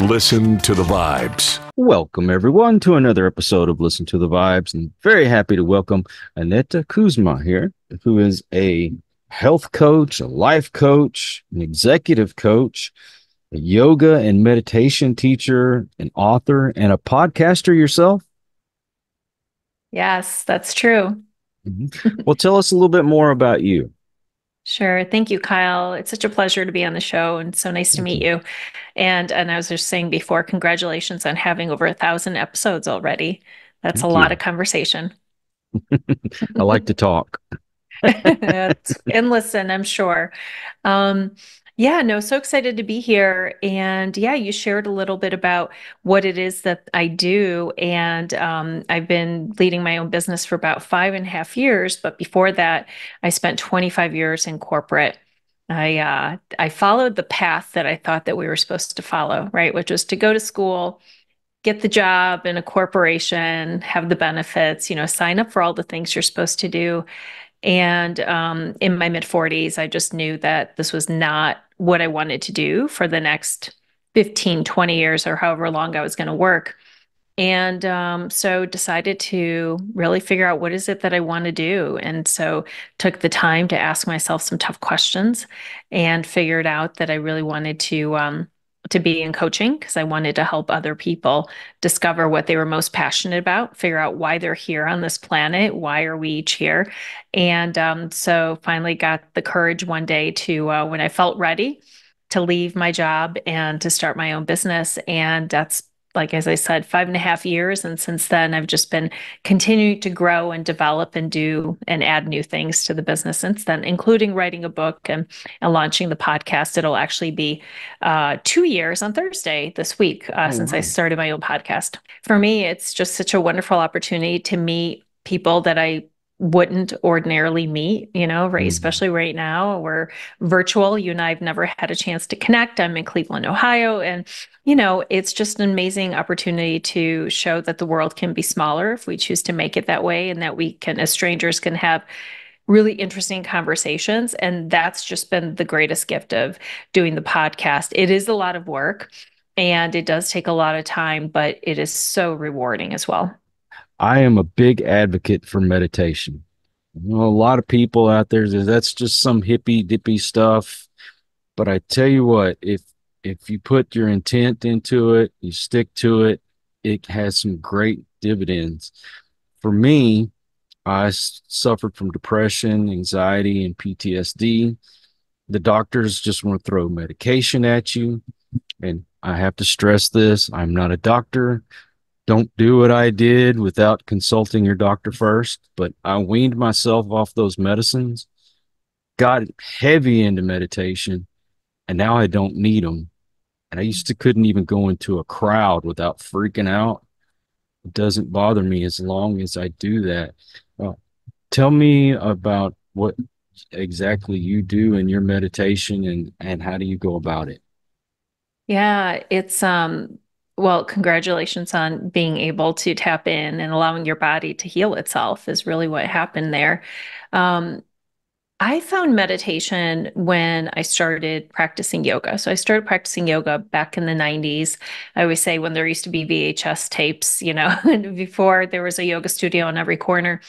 Listen to the Vibes. Welcome, everyone, to another episode of Listen to the Vibes. And very happy to welcome Aneta Kuzma here, who is a health coach, a life coach, an executive coach, a yoga and meditation teacher, an author, and a podcaster yourself. Yes, that's true. Well, tell us a little bit more about you. Sure. Thank you, Kyle. It's such a pleasure to be on the show and so nice to meet you. And I was just saying before, congratulations on having over 1,000 episodes already. That's a Thank lot you. of conversation. I like to talk. And listen, I'm sure. Yeah, no, so excited to be here. And yeah, you shared a little bit about what it is that I do. And I've been leading my own business for about 5.5 years. But before that, I spent 25 years in corporate. I followed the path that I thought that we were supposed to follow, right? Which was to go to school, get the job in a corporation, have the benefits, sign up for all the things you're supposed to do. And in my mid 40s, I just knew that this was not what I wanted to do for the next 15, 20 years or however long I was going to work. And so decided to really figure out what is it that I want to do. And so took the time to ask myself some tough questions and figured out that I really wanted to be in coaching because I wanted to help other people discover what they were most passionate about, figure out why they're here on this planet, why are we each here. And so finally got the courage one day to, when I felt ready, to leave my job and to start my own business. And that's, like, as I said, 5.5 years. And since then, I've just been continuing to grow and develop and do and add new things to the business since then, including writing a book and launching the podcast. It'll actually be 2 years on Thursday this week since I started my own podcast. For me, it's just such a wonderful opportunity to meet people that I wouldn't ordinarily meet, right? Especially right now, we're virtual. You and I have never had a chance to connect. I'm in Cleveland, Ohio. And, it's just an amazing opportunity to show that the world can be smaller if we choose to make it that way, and that we can, as strangers, can have really interesting conversations. And that's just been the greatest gift of doing the podcast. It is a lot of work and it does take a lot of time, but it is so rewarding as well. I am a big advocate for meditation. A lot of people out there say that's just some hippy dippy stuff. But I tell you what, if you put your intent into it, you stick to it, it has some great dividends. For me, I suffered from depression, anxiety, and PTSD. The doctors just want to throw medication at you. And I have to stress this, I'm not a doctor. Don't do what I did without consulting your doctor first. But I weaned myself off those medicines, got heavy into meditation, and now I don't need them. And I used to couldn't even go into a crowd without freaking out. It doesn't bother me as long as I do that. Well, tell me about what exactly you do in your meditation and how do you go about it? Yeah, it's well, congratulations on being able to tap in and allowing your body to heal itself is really what happened there. Um, I found meditation when I started practicing yoga. So I started practicing yoga back in the 90s. I always say when there used to be VHS tapes, before there was a yoga studio on every corner.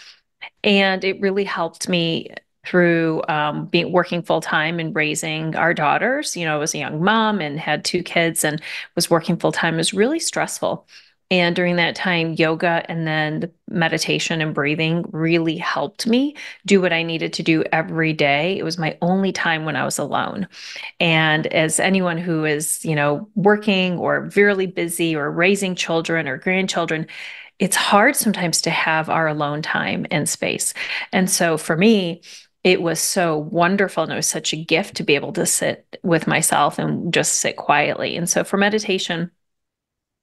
And it really helped me through being working full time and raising our daughters. I was a young mom and had two kids and was working full time. It was really stressful. And during that time, yoga and then the meditation and breathing really helped me do what I needed to do every day. It was my only time when I was alone. And as anyone who is, working or really busy or raising children or grandchildren, it's hard sometimes to have our alone time and space. And so for me, it was so wonderful and it was such a gift to be able to sit with myself and just sit quietly. And so for meditation,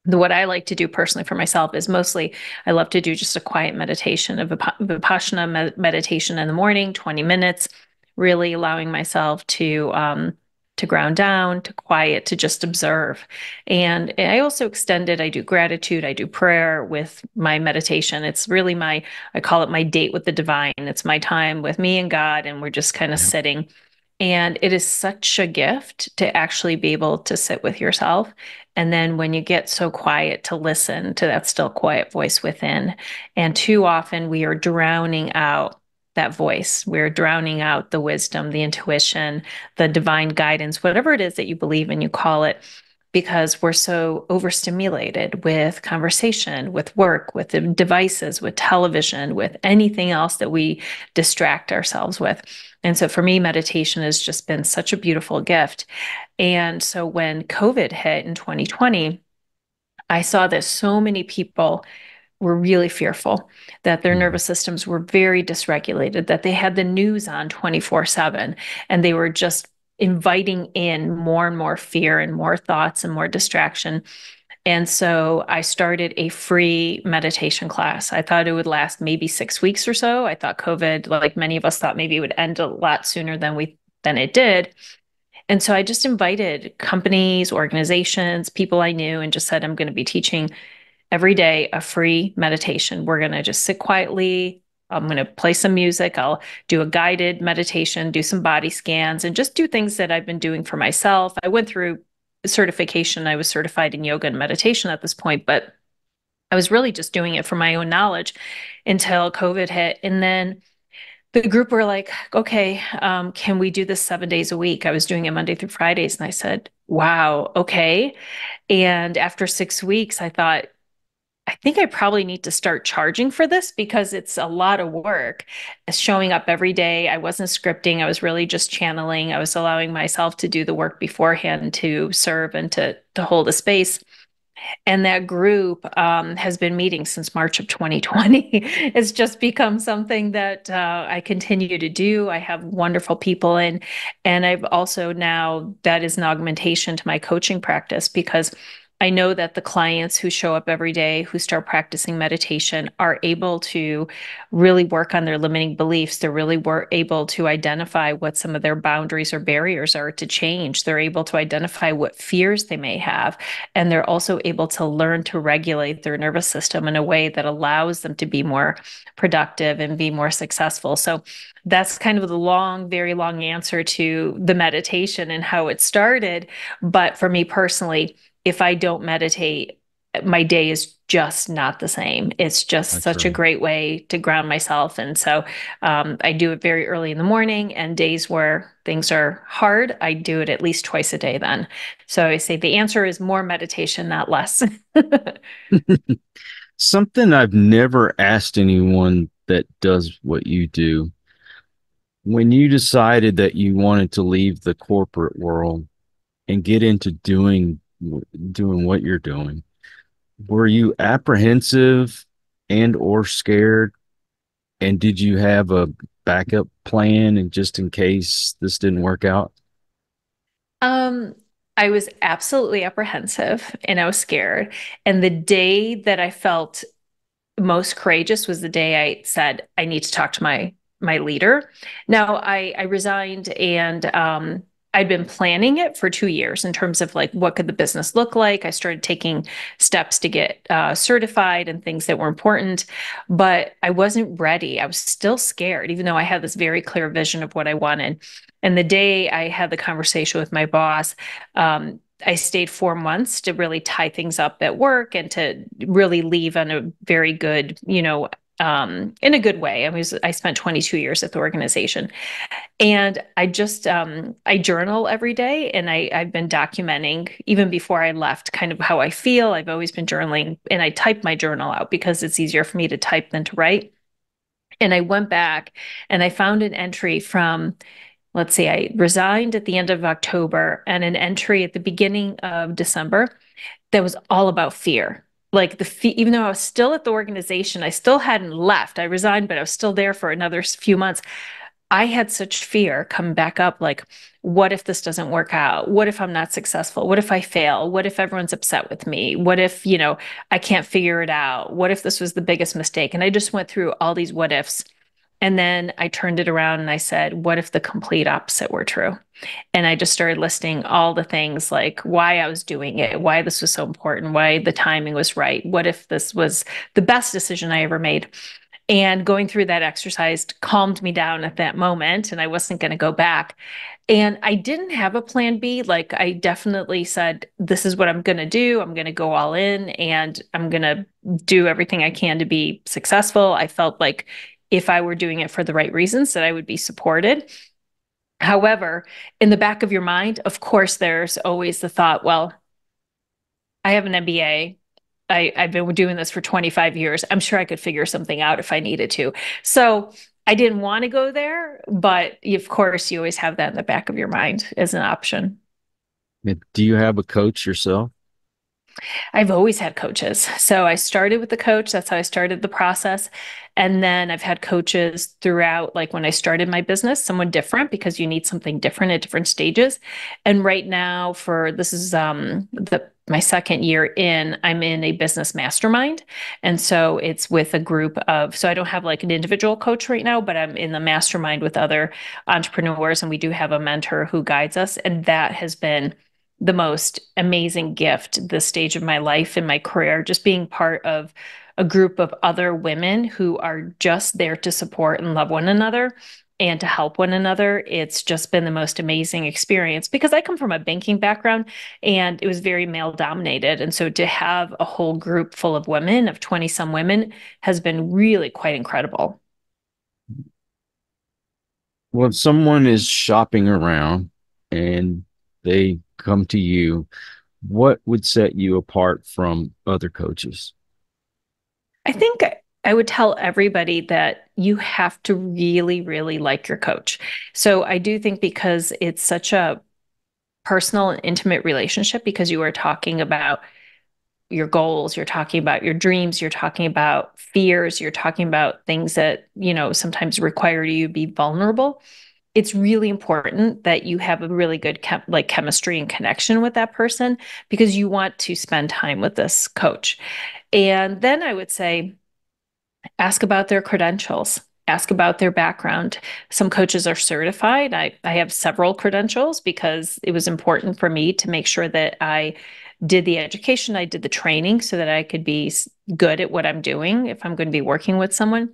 what I like to do personally for myself is mostly I love to do just a quiet meditation of Vipassana meditation in the morning, 20 minutes, really allowing myself to ground down, to quiet, to just observe. And I also extended, I do gratitude, I do prayer with my meditation. It's really I call it my date with the divine. It's my time with me and God, and we're just kind of sitting And it is such a gift to actually be able to sit with yourself. And then when you get so quiet, to listen to that still quiet voice within. And too often we are drowning out that voice. We're drowning out the wisdom, the intuition, the divine guidance, whatever it is that you believe in, you call it, because we're so overstimulated with conversation, with work, with the devices, with television, with anything else that we distract ourselves with. And so for me, meditation has just been such a beautiful gift. And so when COVID hit in 2020, I saw that so many people were really fearful, that their Mhm. nervous systems were very dysregulated, that they had the news on 24/7, and they were just inviting in more and more fear and more thoughts and more distraction. And so I started a free meditation class. I thought it would last maybe 6 weeks or so. I thought COVID, like many of us thought, maybe it would end a lot sooner than it did. And so I just invited companies, organizations, people I knew, and just said, I'm going to be teaching every day a free meditation. We're going to just sit quietly. I'm going to play some music. I'll do a guided meditation, do some body scans, and just do things that I've been doing for myself. I went through certification. I was certified in yoga and meditation at this point, but I was really just doing it for my own knowledge until COVID hit. And then the group were like, okay, can we do this 7 days a week? I was doing it Monday through Fridays. And I said, wow, okay. And after 6 weeks, I thought, I think I probably need to start charging for this because it's a lot of work. Showing up every day. I wasn't scripting. I was really just channeling. I was allowing myself to do the work beforehand to serve and to hold a space. And that group has been meeting since March of 2020. It's just become something that I continue to do. I have wonderful people in, and I've also now, that is an augmentation to my coaching practice because I know that the clients who show up every day, who start practicing meditation, are able to really work on their limiting beliefs. They're really able to identify what some of their boundaries or barriers are to change. They're able to identify what fears they may have. And they're also able to learn to regulate their nervous system in a way that allows them to be more productive and be more successful. So that's kind of the long, very long answer to the meditation and how it started. But for me personally, if I don't meditate, my day is just not the same. It's just That's such a right. great way to ground myself. And so I do it very early in the morning, and days where things are hard, I do it at least twice a day then. So I say the answer is more meditation, not less. Something I've never asked anyone that does what you do. When you decided that you wanted to leave the corporate world and get into doing what you're doing, were you apprehensive and or scared? And did you have a backup plan and just in case this didn't work out? Um, I was absolutely apprehensive and I was scared. And the day that I felt most courageous was the day I said, I need to talk to my leader. Now I resigned, and I'd been planning it for 2 years in terms of like what could the business look like. I started taking steps to get certified and things that were important, but I wasn't ready. I was still scared, even though I had this very clear vision of what I wanted. And the day I had the conversation with my boss, I stayed 4 months to really tie things up at work and to really leave on a very good, in a good way. I spent 22 years at the organization, and I journal every day, and I've been documenting even before I left, kind of how I feel. I've always been journaling, and I type my journal out because it's easier for me to type than to write. And I went back and I found an entry from, let's see, I resigned at the end of October, and an entry at the beginning of December that was all about fear. Like even though I was still at the organization, I still hadn't left. I resigned, but I was still there for another few months. I had such fear come back up, like, what if this doesn't work out? What if I'm not successful? What if I fail? What if everyone's upset with me? What if, I can't figure it out? What if this was the biggest mistake? And I just went through all these what ifs. And then I turned it around and I said, what if the complete opposite were true? And I just started listing all the things, like why I was doing it, why this was so important, why the timing was right. What if this was the best decision I ever made? And going through that exercise calmed me down at that moment, and I wasn't going to go back. And I didn't have a plan B. Like, I definitely said, this is what I'm going to do. I'm going to go all in and I'm going to do everything I can to be successful. I felt like if I were doing it for the right reasons, that I would be supported. However, in the back of your mind, of course, there's always the thought, well, I have an MBA. I've been doing this for 25 years. I'm sure I could figure something out if I needed to. So I didn't want to go there, but of course, you always have that in the back of your mind as an option. Do you have a coach yourself? I've always had coaches. So I started with the coach. That's how I started the process. And then I've had coaches throughout, like when I started my business, someone different because you need something different at different stages. And right now, for this is the my second year in, I'm in a business mastermind. And so it's with a group of, so I don't have like an individual coach right now, but I'm in the mastermind with other entrepreneurs. And we do have a mentor who guides us. And that has been the most amazing gift this stage of my life and my career, just being part of a group of other women who are just there to support and love one another and to help one another. It's just been the most amazing experience because I come from a banking background and it was very male dominated. And so to have a whole group full of women, of 20 some women, has been really quite incredible. Well, if someone is shopping around and they come to you, what would set you apart from other coaches? I think I would tell everybody that you have to really, really like your coach. So I do think because it's such a personal and intimate relationship, because you are talking about your goals, you're talking about your dreams, you're talking about fears, you're talking about things that, sometimes require you to be vulnerable. It's really important that you have a really good chemistry and connection with that person because you want to spend time with this coach. And then I would say, ask about their credentials, ask about their background. Some coaches are certified. I have several credentials because it was important for me to make sure that I did the education, I did the training so that I could be good at what I'm doing if I'm going to be working with someone.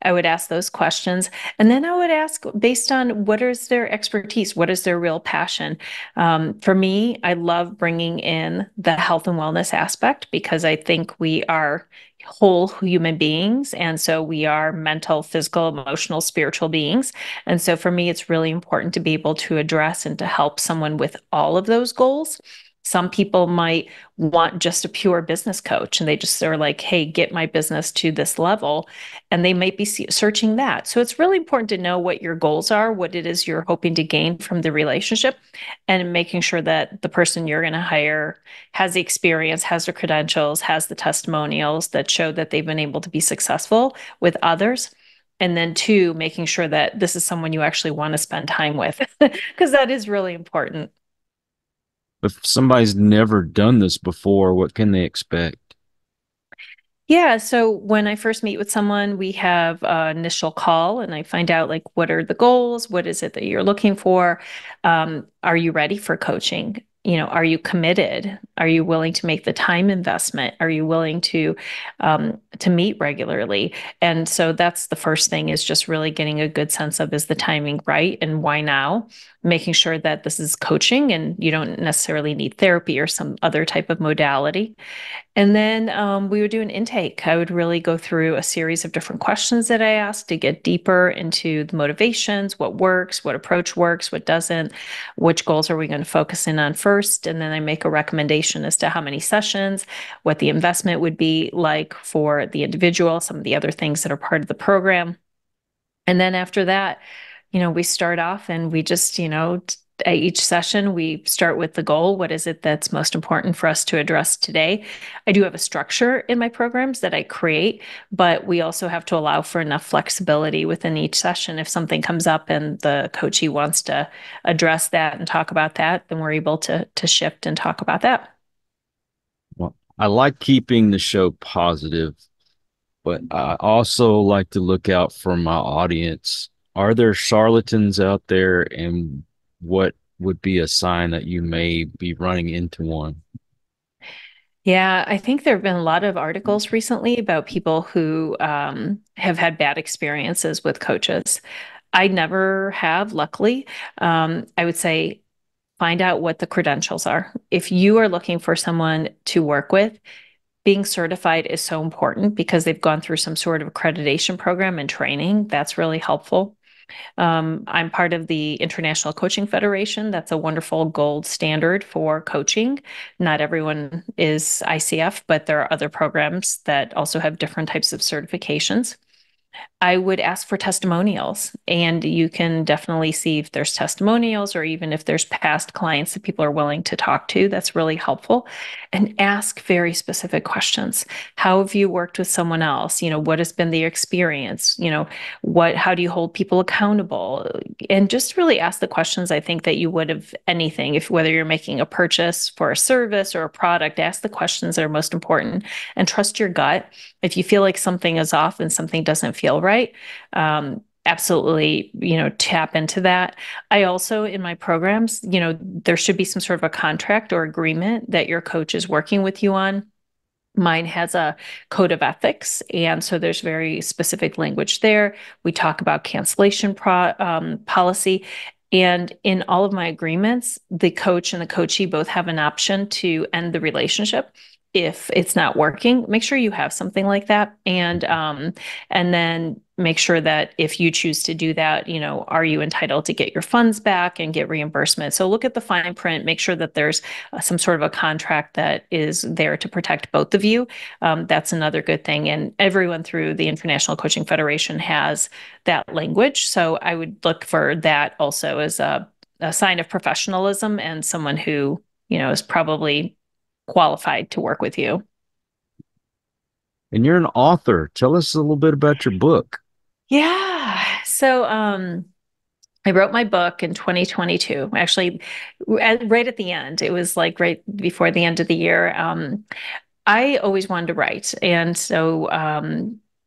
I would ask those questions. And then I would ask based on what is their expertise? What is their real passion? For me, I love bringing in the health and wellness aspect because I think we are whole human beings. And so we are mental, physical, emotional, spiritual beings. And so for me, it's really important to be able to address and to help someone with all of those goals. Some people might want just a pure business coach and they just are like, hey, get my business to this level. And they might be searching that. So it's really important to know what your goals are, what it is you're hoping to gain from the relationship, and making sure that the person you're going to hire has the experience, has the credentials, has the testimonials that show that they've been able to be successful with others. And then two, making sure that this is someone you actually want to spend time with, because that is really important. If somebody's never done this before, what can they expect? Yeah, so when I first meet with someone, we have an initial call and I find out like what are the goals? What is it that you're looking for? Are you ready for coaching? Are you committed? Are you willing to make the time investment? Are you willing to meet regularly? And so that's the first thing, is just really getting a good sense of, is the timing right and why now? Making sure that this is coaching and you don't necessarily need therapy or some other type of modality. And then we would do an intake. I would really go through a series of different questions that I asked to get deeper into the motivations, what works, what approach works, what doesn't, which goals are we going to focus in on first. And then I make a recommendation as to how many sessions, what the investment would be like for the individual, some of the other things that are part of the program. And then after that, we start off and we just, at each session, we start with the goal. What is it that's most important for us to address today? I do have a structure in my programs that I create, but we also have to allow for enough flexibility within each session. If something comes up and the coachee wants to address that and talk about that, then we're able to shift and talk about that. Well, I like keeping the show positive, but I also like to look out for my audience. Are there charlatans out there, and what would be a sign that you may be running into one? Yeah, I think there have been a lot of articles recently about people who have had bad experiences with coaches. I never have, luckily. I would say find out what the credentials are. If you are looking for someone to work with, being certified is so important because they've gone through some sort of accreditation program and training. That's really helpful. I'm part of the International Coaching Federation. That's a wonderful gold standard for coaching. Not everyone is ICF, but there are other programs that also have different types of certifications. I would ask for testimonials, and you can definitely see if there's testimonials or even if there's past clients that people are willing to talk to. That's really helpful. And ask very specific questions. How have you worked with someone else? What has been the experience? How do you hold people accountable? And just really ask the questions I think that you would have anything, if whether you're making a purchase for a service or a product, ask the questions that are most important and trust your gut. If you feel like something is off and something doesn't feel right, absolutely, tap into that. I also, in my programs, there should be some sort of a contract or agreement that your coach is working with you on. Mine has a code of ethics, and so there's very specific language there. We talk about cancellation policy. And in all of my agreements, the coach and the coachee both have an option to end the relationship if it's not working. Make sure you have something like that, and then make sure that if you choose to do that, are you entitled to get your funds back and get reimbursement? So look at the fine print, make sure that there's some sort of a contract that is there to protect both of you. That's another good thing. And everyone through the International Coaching Federation has that language. So I would look for that also as a sign of professionalism and someone who, is probably qualified to work with you. And you're an author. Tell us a little bit about your book. Yeah. So I wrote my book in 2022. Actually, right at the end. It was like right before the end of the year. I always wanted to write. And so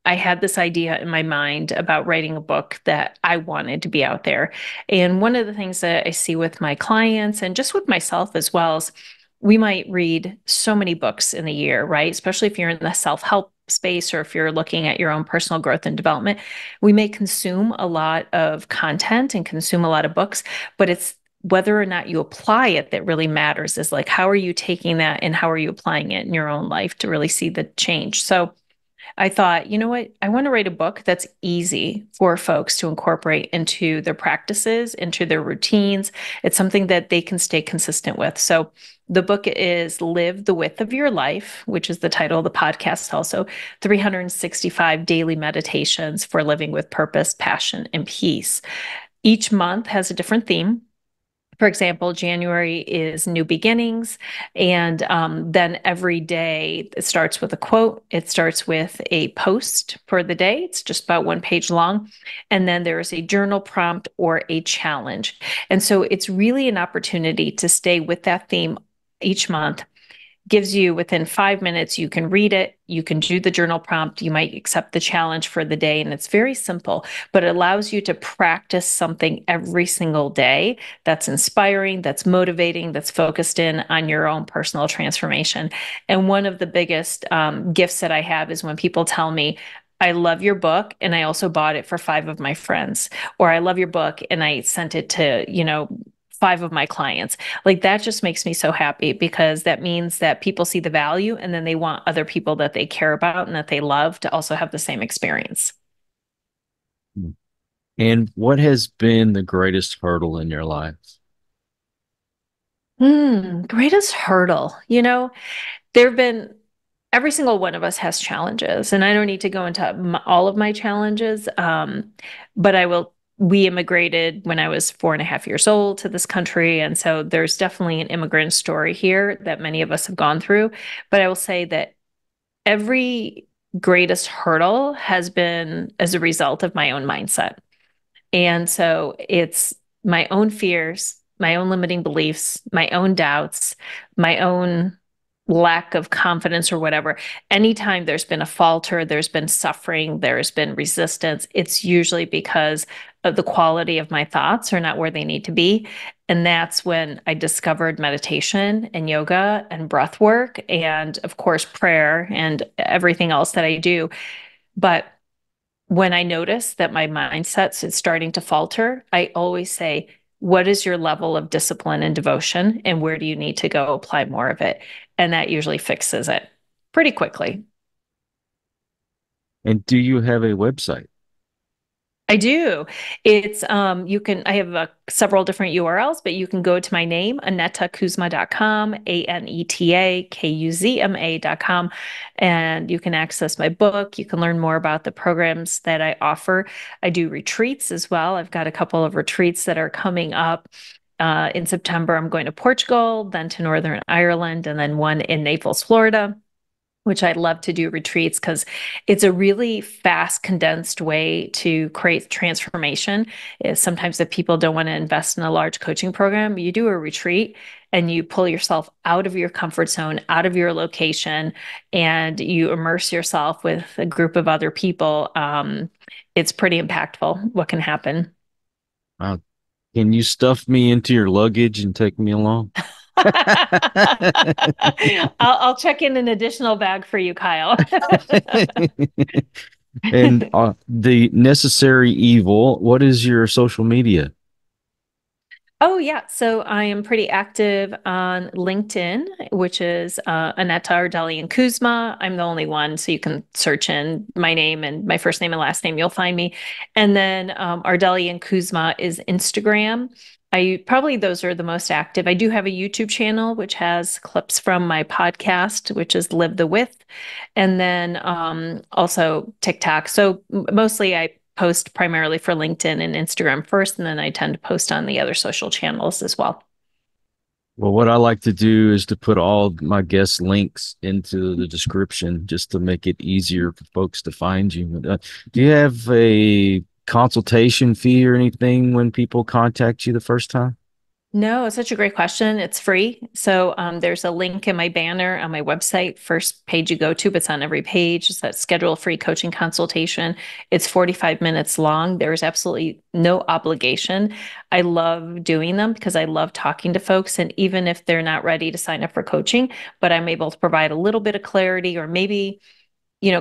I had this idea in my mind about writing a book that I wanted to be out there. And one of the things that I see with my clients and just with myself as well is we might read so many books in a year, right? Especially if you're in the self-help space or if you're looking at your own personal growth and development. We may consume a lot of content and consume a lot of books, but it's whether or not you apply it that really matters. Is like, how are you taking that and how are you applying it in your own life to really see the change? So I thought, you know what? I want to write a book that's easy for folks to incorporate into their practices, into their routines. It's something that they can stay consistent with. So the book is Live the Width of Your Life, which is the title of the podcast, also 365 daily meditations for living with purpose, passion, and peace. Each month has a different theme. For example, January is new beginnings. And then every day it starts with a quote. It starts with a post for the day. It's just about 1 page long. And then there is a journal prompt or a challenge. And so it's really an opportunity to stay with that theme each month. Gives you within 5 minutes, you can read it, you can do the journal prompt, you might accept the challenge for the day, and it's very simple, but it allows you to practice something every single day that's inspiring, that's motivating, that's focused in on your own personal transformation. And one of the biggest gifts that I have is when people tell me, I love your book, and I also bought it for 5 of my friends, or I love your book, and I sent it to, 5 of my clients. Like that just makes me so happy because that means that people see the value and then they want other people that they care about and that they love to also have the same experience. And what has been the greatest hurdle in your life? Greatest hurdle. There have been every single one of us has challenges, and I don't need to go into all of my challenges. But I will. We immigrated when I was 4.5 years old to this country, and so there's definitely an immigrant story here that many of us have gone through. But I will say that every greatest hurdle has been as a result of my own mindset. And so it's my own fears, my own limiting beliefs, my own doubts, my own lack of confidence or whatever, anytime there's been a falter, there's been suffering, there's been resistance, it's usually because of the quality of my thoughts are not where they need to be. And that's when I discovered meditation and yoga and breath work, and of course, prayer and everything else that I do. But when I notice that my mindset is starting to falter, I always say, what is your level of discipline and devotion? And where do you need to go apply more of it? And that usually fixes it pretty quickly. And do you have a website? I do. It's you can I have several different URLs, but you can go to my name, AnetaKuzma.com, ANETAKUZMA.com, and you can access my book. You can learn more about the programs that I offer. I do retreats as well. I've got a couple of retreats that are coming up. In September, I'm going to Portugal, then to Northern Ireland, and then one in Naples, Florida, which I love to do retreats because it's a really fast, condensed way to create transformation. Sometimes if people don't want to invest in a large coaching program, you do a retreat and you pull yourself out of your comfort zone, out of your location, and you immerse yourself with a group of other people. It's pretty impactful what can happen. Uh, can you stuff me into your luggage and take me along? I'll check in an additional bag for you, Kyle. And the necessary evil, what is your social media? Oh, yeah. So I am pretty active on LinkedIn, which is Aneta Ardelian Kuzma. I'm the only one, so you can search in my name and my first name and last name. You'll find me. And then Ardelian Kuzma is Instagram. I probably those are the most active. I do have a YouTube channel which has clips from my podcast, which is Live the With, and then also TikTok. So mostly I post primarily for LinkedIn and Instagram first, and then I tend to post on the other social channels as well. Well, what I like to do is to put all my guest links into the description just to make it easier for folks to find you. Do you have a consultation fee or anything when people contact you the first time? No, it's such a great question. It's free. So there's a link in my banner on my website, first page you go to, but it's on every page. It's that schedule a free coaching consultation. It's 45 minutes long. There's absolutely no obligation. I love doing them because I love talking to folks. And even if they're not ready to sign up for coaching, but I'm able to provide a little bit of clarity, or maybe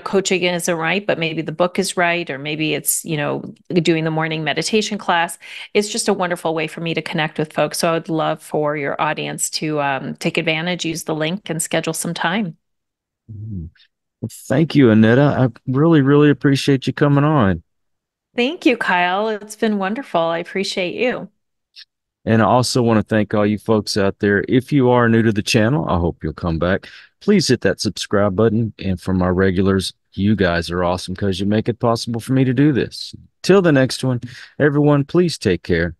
coaching isn't right, but maybe the book is right, or maybe it's, doing the morning meditation class. It's just a wonderful way for me to connect with folks. So I would love for your audience to take advantage, use the link, and schedule some time. Mm. Well, thank you, Aneta. I really, really appreciate you coming on. Thank you, Kyle. It's been wonderful. I appreciate you. And I also want to thank all you folks out there. If you are new to the channel, I hope you'll come back. Please hit that subscribe button. And for my regulars, you guys are awesome because you make it possible for me to do this. Till the next one, everyone, please take care.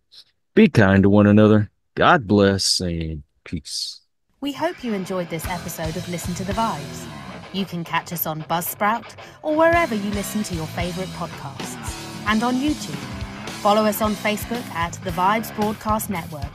Be kind to one another. God bless and peace. We hope you enjoyed this episode of Listen to the Vibes. You can catch us on Buzzsprout or wherever you listen to your favorite podcasts, and on YouTube. Follow us on Facebook at The Vibes Broadcast Network